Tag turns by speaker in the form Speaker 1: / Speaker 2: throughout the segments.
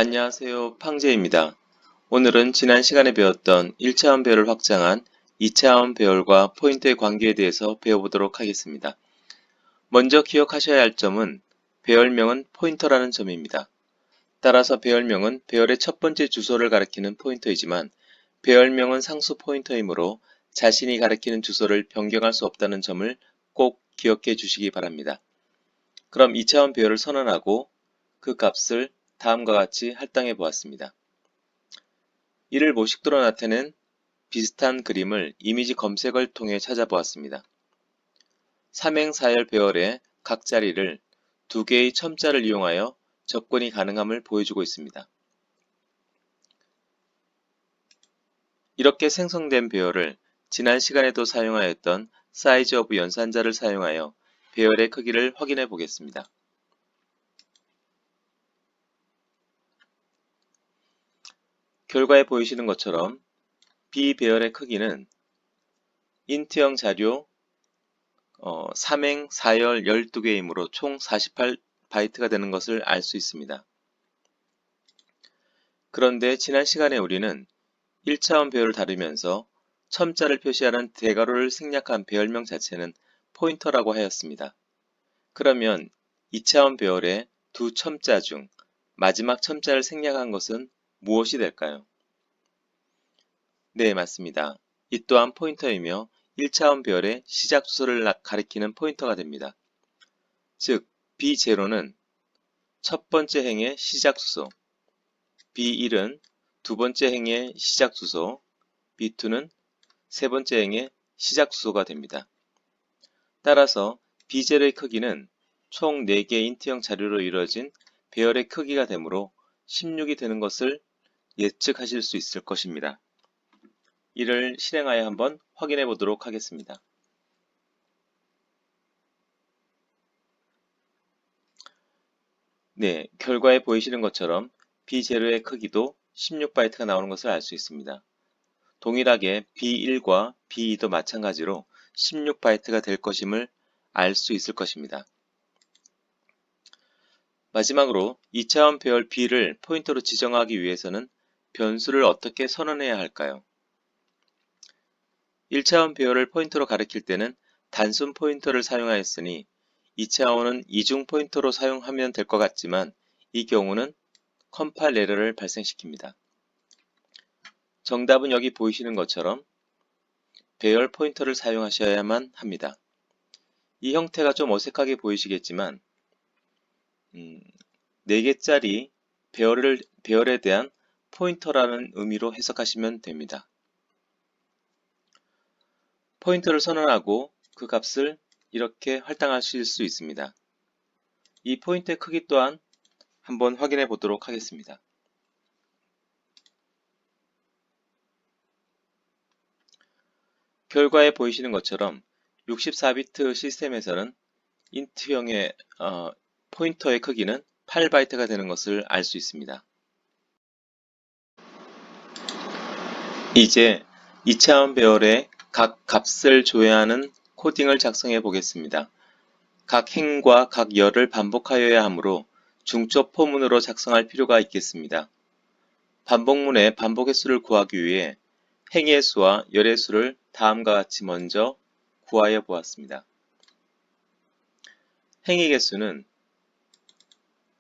Speaker 1: 안녕하세요. 팡제입니다. 오늘은 지난 시간에 배웠던 1차원 배열을 확장한 2차원 배열과 포인트의 관계에 대해서 배워보도록 하겠습니다. 먼저 기억하셔야 할 점은 배열명은 포인터라는 점입니다. 따라서 배열명은 배열의 첫 번째 주소를 가리키는 포인터이지만 배열명은 상수 포인터이므로 자신이 가리키는 주소를 변경할 수 없다는 점을 꼭 기억해 주시기 바랍니다. 그럼 2차원 배열을 선언하고 그 값을 다음과 같이 할당해 보았습니다. 이를 모식도로 나타낸 비슷한 그림을 이미지 검색을 통해 찾아보았습니다. 삼행사열 배열의 각 자리를 두 개의 첨자를 이용하여 접근이 가능함을 보여주고 있습니다. 이렇게 생성된 배열을 지난 시간에도 사용하였던 사이즈 오브 연산자를 사용하여 배열의 크기를 확인해 보겠습니다. 결과에 보이시는 것처럼 B 배열의 크기는 인트형 자료 3행 4열 12개이므로 총 48바이트가 되는 것을 알 수 있습니다. 그런데 지난 시간에 우리는 1차원 배열을 다루면서 첨자를 표시하는 대괄호를 생략한 배열명 자체는 포인터라고 하였습니다. 그러면 2차원 배열의 두 첨자 중 마지막 첨자를 생략한 것은 무엇이 될까요? 네, 맞습니다. 이 또한 포인터이며 1차원 배열의 시작 주소를 가리키는 포인터가 됩니다. 즉, B0는 첫 번째 행의 시작 주소, B1은 두 번째 행의 시작 주소, B2는 세 번째 행의 시작 주소가 됩니다. 따라서 B0의 크기는 총 4개의 인트형 자료로 이루어진 배열의 크기가 되므로 16이 되는 것을 예측하실 수 있을 것입니다. 이를 실행하여 한번 확인해 보도록 하겠습니다. 네, 결과에 보이시는 것처럼 B0의 크기도 16바이트가 나오는 것을 알 수 있습니다. 동일하게 B1과 B2도 마찬가지로 16바이트가 될 것임을 알 수 있을 것입니다. 마지막으로 2차원 배열 B를 포인터로 지정하기 위해서는 변수를 어떻게 선언해야 할까요? 1차원 배열을 포인터로 가리킬 때는 단순 포인터를 사용하였으니 2차원은 이중 포인터로 사용하면 될 것 같지만 이 경우는 컴파일 에러를 발생시킵니다. 정답은 여기 보이시는 것처럼 배열 포인터를 사용하셔야만 합니다. 이 형태가 좀 어색하게 보이시겠지만 4개짜리 배열에 대한 포인터라는 의미로 해석하시면 됩니다. 포인터를 선언하고 그 값을 이렇게 할당하실 수 있습니다. 이 포인터의 크기 또한 한번 확인해 보도록 하겠습니다. 결과에 보이시는 것처럼 64비트 시스템에서는 인트형의 포인터의 크기는 8바이트가 되는 것을 알 수 있습니다. 이제 2차원 배열의 각 값을 조회하는 코딩을 작성해 보겠습니다. 각 행과 각 열을 반복하여야 하므로 중첩 포문으로 작성할 필요가 있겠습니다. 반복문의 반복 횟수를 구하기 위해 행의 수와 열의 수를 다음과 같이 먼저 구하여 보았습니다. 행의 개수는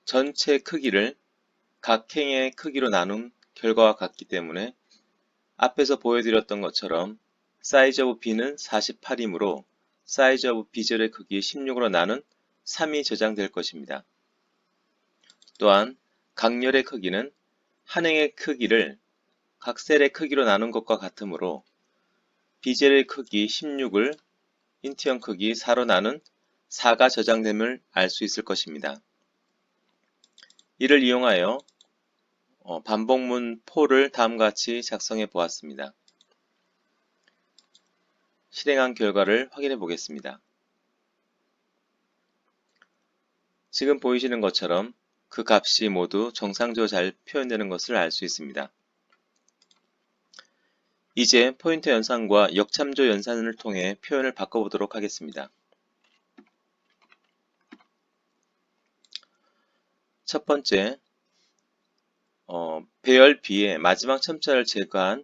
Speaker 1: 전체 크기를 각 행의 크기로 나눈 결과와 같기 때문에 앞에서 보여드렸던 것처럼 사이즈 오브 B는 48이므로 사이즈 오브 B0의 크기 16으로 나눈 3이 저장될 것입니다. 또한 각 열의 크기는 한 행의 크기를 각 셀의 크기로 나눈 것과 같으므로 B0의 크기 16을 인트형 크기 4로 나눈 4가 저장됨을 알 수 있을 것입니다. 이를 이용하여 반복문 4를 다음과 같이 작성해 보았습니다. 실행한 결과를 확인해 보겠습니다. 지금 보이시는 것처럼 그 값이 모두 정상적으로 잘 표현되는 것을 알 수 있습니다. 이제 포인터 연산과 역참조 연산을 통해 표현을 바꿔보도록 하겠습니다. 첫 번째, 배열 B의 마지막 첨자를 제거한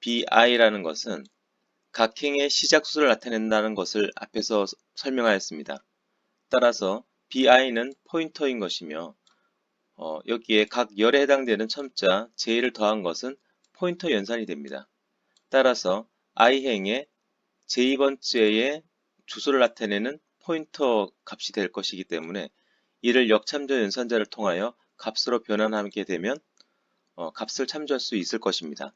Speaker 1: BI라는 것은 각 행의 시작 수를 나타낸다는 것을 앞에서 설명하였습니다. 따라서 BI는 포인터인 것이며 여기에 각 열에 해당되는 첨자 j 를 더한 것은 포인터 연산이 됩니다. 따라서 i행의 j번째의 주소를 나타내는 포인터 값이 될 것이기 때문에 이를 역참조 연산자를 통하여 값으로 변환하게 되면 값을 참조할 수 있을 것입니다.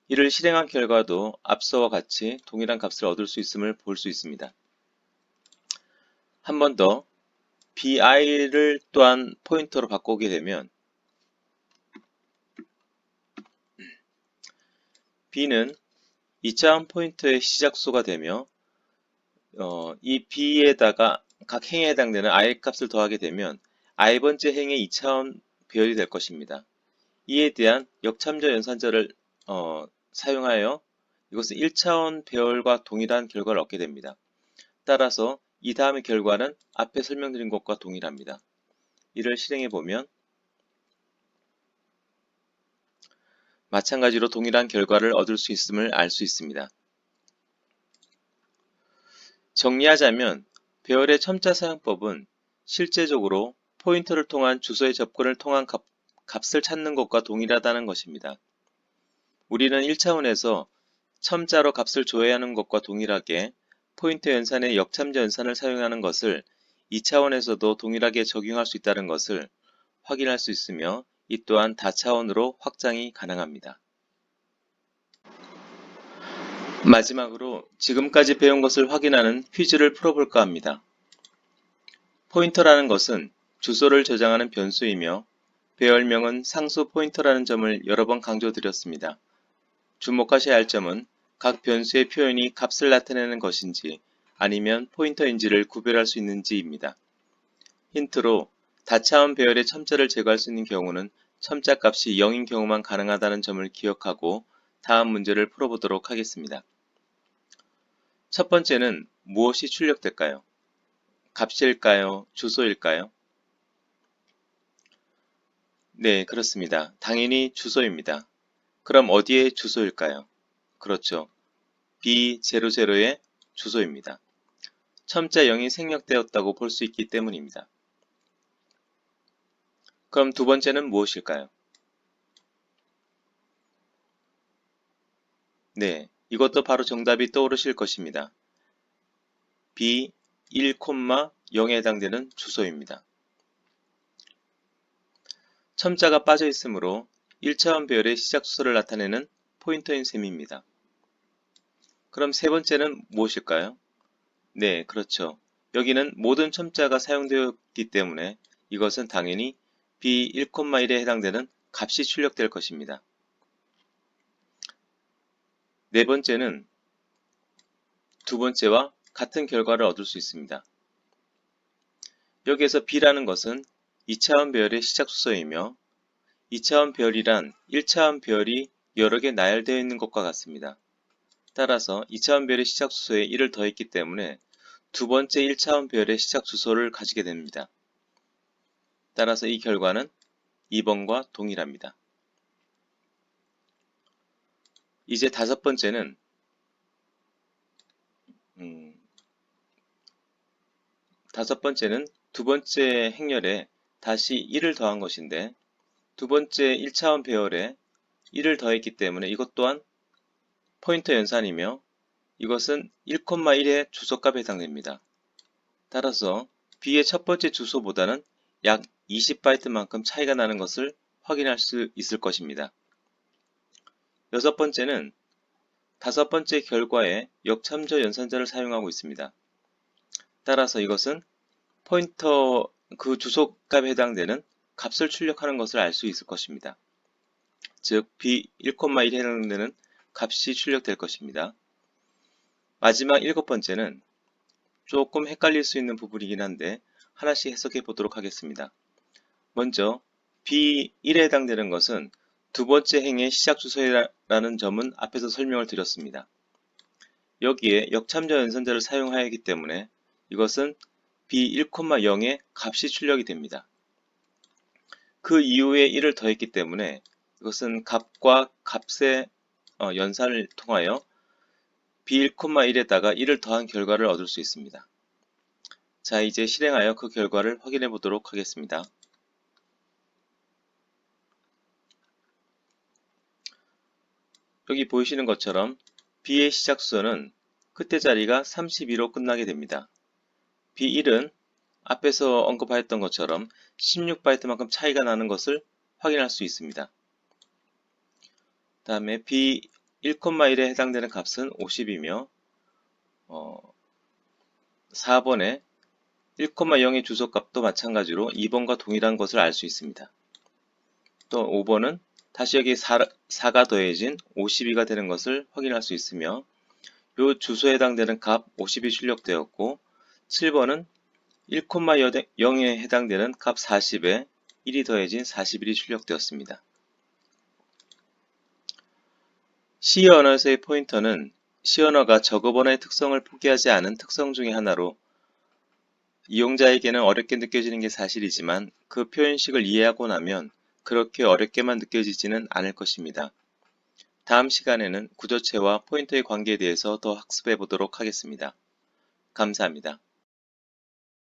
Speaker 1: 이를 실행한 결과도 앞서와 같이 동일한 값을 얻을 수 있음을 볼 수 있습니다. 한 번 더 bi를 또한 포인터로 바꾸게 되면 b는 2차원 포인터의 시작수가 되며 이 b에다가 각 행에 해당되는 i 값을 더하게 되면 i번째 행의 2차원 배열이 될 것입니다. 이에 대한 역참조 연산자를 사용하여 이것은 1차원 배열과 동일한 결과를 얻게 됩니다. 따라서 이 다음의 결과는 앞에 설명드린 것과 동일합니다. 이를 실행해 보면 마찬가지로 동일한 결과를 얻을 수 있음을 알 수 있습니다. 정리하자면 배열의 첨자 사용법은 실제적으로 포인터를 통한 주소의 접근을 통한 값을 찾는 것과 동일하다는 것입니다. 우리는 1차원에서 첨자로 값을 조회하는 것과 동일하게 포인터 연산의 역참조 연산을 사용하는 것을 2차원에서도 동일하게 적용할 수 있다는 것을 확인할 수 있으며 이 또한 다차원으로 확장이 가능합니다. 마지막으로 지금까지 배운 것을 확인하는 퀴즈를 풀어볼까 합니다. 포인터라는 것은 주소를 저장하는 변수이며 배열명은 상수 포인터라는 점을 여러 번 강조드렸습니다. 주목하셔야 할 점은 각 변수의 표현이 값을 나타내는 것인지 아니면 포인터인지를 구별할 수 있는지입니다. 힌트로 다차원 배열의 첨자를 제거할 수 있는 경우는 첨자 값이 0인 경우만 가능하다는 점을 기억하고 다음 문제를 풀어보도록 하겠습니다. 첫 번째는 무엇이 출력될까요? 값일까요? 주소일까요? 네, 그렇습니다. 당연히 주소입니다. 그럼 어디에 주소일까요? 그렇죠. B00의 주소입니다. 첨자 0이 생략되었다고 볼 수 있기 때문입니다. 그럼 두 번째는 무엇일까요? 네, 이것도 바로 정답이 떠오르실 것입니다. B1,0에 해당되는 주소입니다. 첨자가 빠져 있으므로 1차원 배열의 시작 주소를 나타내는 포인터인 셈입니다. 그럼 세 번째는 무엇일까요? 네, 그렇죠. 여기는 모든 첨자가 사용되었기 때문에 이것은 당연히 B1,1에 해당되는 값이 출력될 것입니다. 네 번째는 두 번째와 같은 결과를 얻을 수 있습니다. 여기에서 B라는 것은 2차원 배열의 시작 수소이며 2차원 배열이란 1차원 배열이 여러 개 나열되어 있는 것과 같습니다. 따라서 2차원 배열의 시작 주소에 1을 더했기 때문에 두 번째 1차원 배열의 시작 주소를 가지게 됩니다. 따라서 이 결과는 2번과 동일합니다. 이제 다섯 번째는 두 번째 행렬에 다시 1을 더한 것인데 두 번째 1차원 배열에 1을 더했기 때문에 이것 또한 포인터 연산이며 이것은 1,1의 주소값에 해당됩니다. 따라서 B의 첫 번째 주소보다는 약 20바이트만큼 차이가 나는 것을 확인할 수 있을 것입니다. 여섯 번째는 다섯 번째 결과에 역참조 연산자를 사용하고 있습니다. 따라서 이것은 포인터 그 주소값에 해당되는 값을 출력하는 것을 알 수 있을 것입니다. 즉 B1,1에 해당되는 값이 출력될 것입니다. 마지막 일곱 번째는 조금 헷갈릴 수 있는 부분이긴 한데 하나씩 해석해 보도록 하겠습니다. 먼저 B1에 해당되는 것은 두 번째 행의 시작 주소라는 점은 앞에서 설명을 드렸습니다. 여기에 역참조 연산자를 사용하였기 때문에 이것은 B1,0의 값이 출력이 됩니다. 그 이후에 1을 더했기 때문에 이것은 값과 값의 연산을 통하여 b1,1에다가 1을 더한 결과를 얻을 수 있습니다. 자, 이제 실행하여 그 결과를 확인해 보도록 하겠습니다. 여기 보이시는 것처럼 b의 시작 수는 끝에 자리가 32로 끝나게 됩니다. b1은 앞에서 언급하였던 것처럼 16바이트만큼 차이가 나는 것을 확인할 수 있습니다. 다음에 b1,1에 해당되는 값은 50이며 4번에 1,0의 주소값도 마찬가지로 2번과 동일한 것을 알 수 있습니다. 또 5번은 다시 여기 4가 더해진 52가 되는 것을 확인할 수 있으며 이 주소에 해당되는 값 50이 출력되었고 7번은 1,0에 해당되는 값 40에 1이 더해진 41이 출력되었습니다. C 언어에서의 포인터는 C 언어가 저급 언어의 특성을 포기하지 않은 특성 중의 하나로 이용자에게는 어렵게 느껴지는 게 사실이지만 그 표현식을 이해하고 나면 그렇게 어렵게만 느껴지지는 않을 것입니다. 다음 시간에는 구조체와 포인터의 관계에 대해서 더 학습해 보도록 하겠습니다. 감사합니다.